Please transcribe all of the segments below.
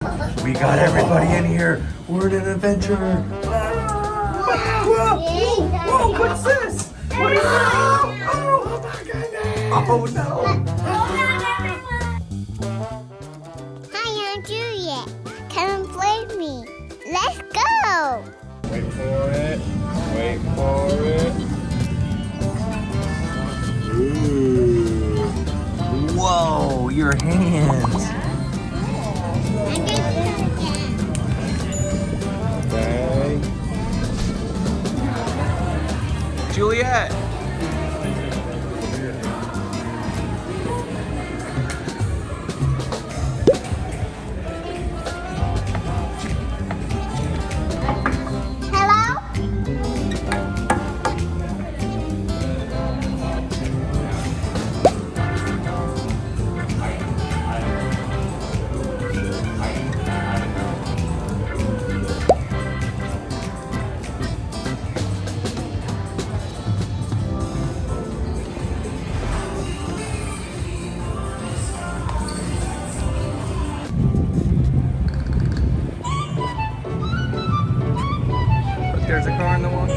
We got everybody in here. We're in an adventure. Whoa, what's this? What is that? Oh my goodness. Oh no. Hi, I'm Juliet. Come and play with me. Let's go. Wait for it. Wait for it. Ooh. Whoa, your hands. I'm going to do it again. Okay. Juliet. Hello? Look, there's a car in the water.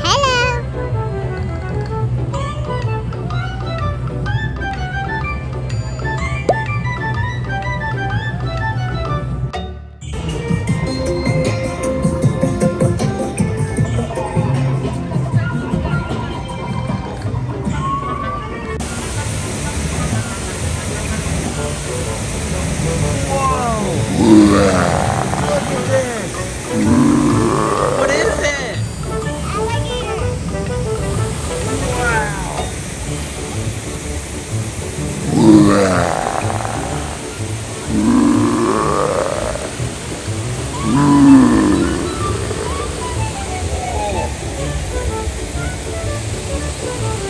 Hello. Whoa! Look at this! What is it? Alligator. Wow!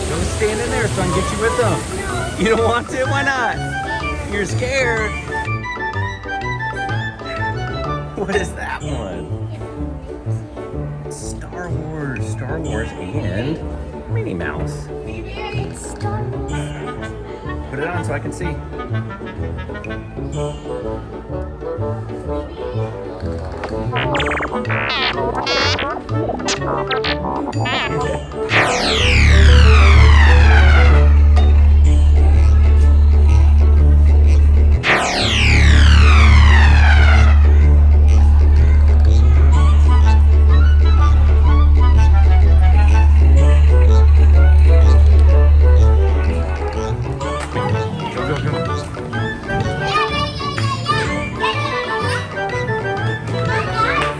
Don't stand in there so I can get you with them. You don't want to? Why not? You're scared. What is that one? Star Wars and Minnie Mouse. It's Star Wars. Put it on so I can see. Go, go, go.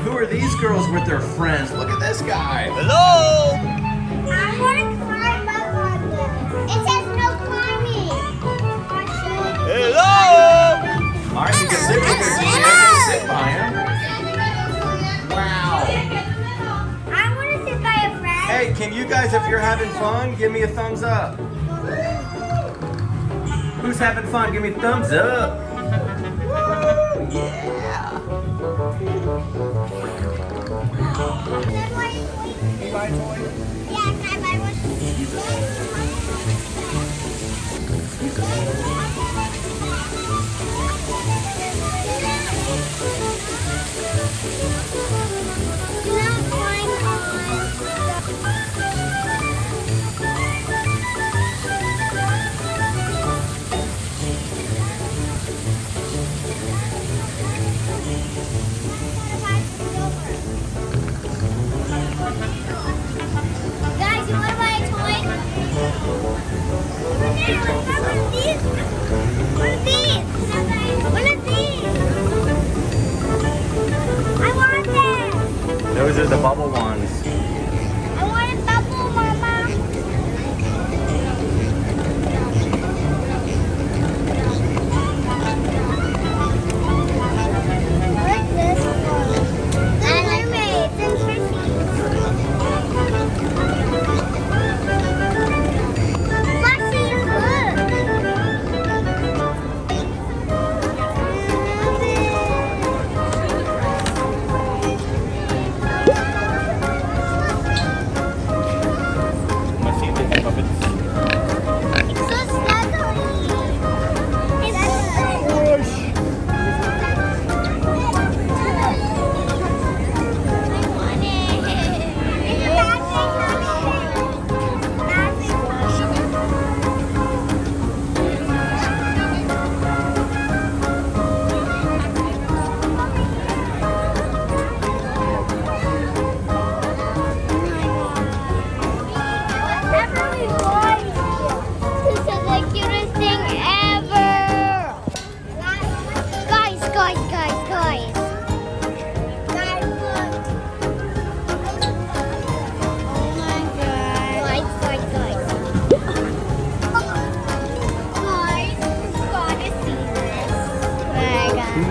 Who are these girls with their friends? Look at this guy. Hello! I want to climb up on this. It says no climbing. Hello! All right, you can sit with him. You can sit by him. Wow. I want to sit by a friend. Hey, can you guys, if you're having fun, give me a thumbs up? Who's having fun? Give me a thumbs up. Woo! Yeah. Can you buy a toy? Yeah, can I buy one? You know, climb Guys, you want to buy a toy? What are these? What are these? What are these? I want them. Those are the bubble ones. I want a bubble, Mama. I like this one. They're mermaids and fishies. Plushies, look.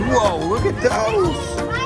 Whoa, look at those.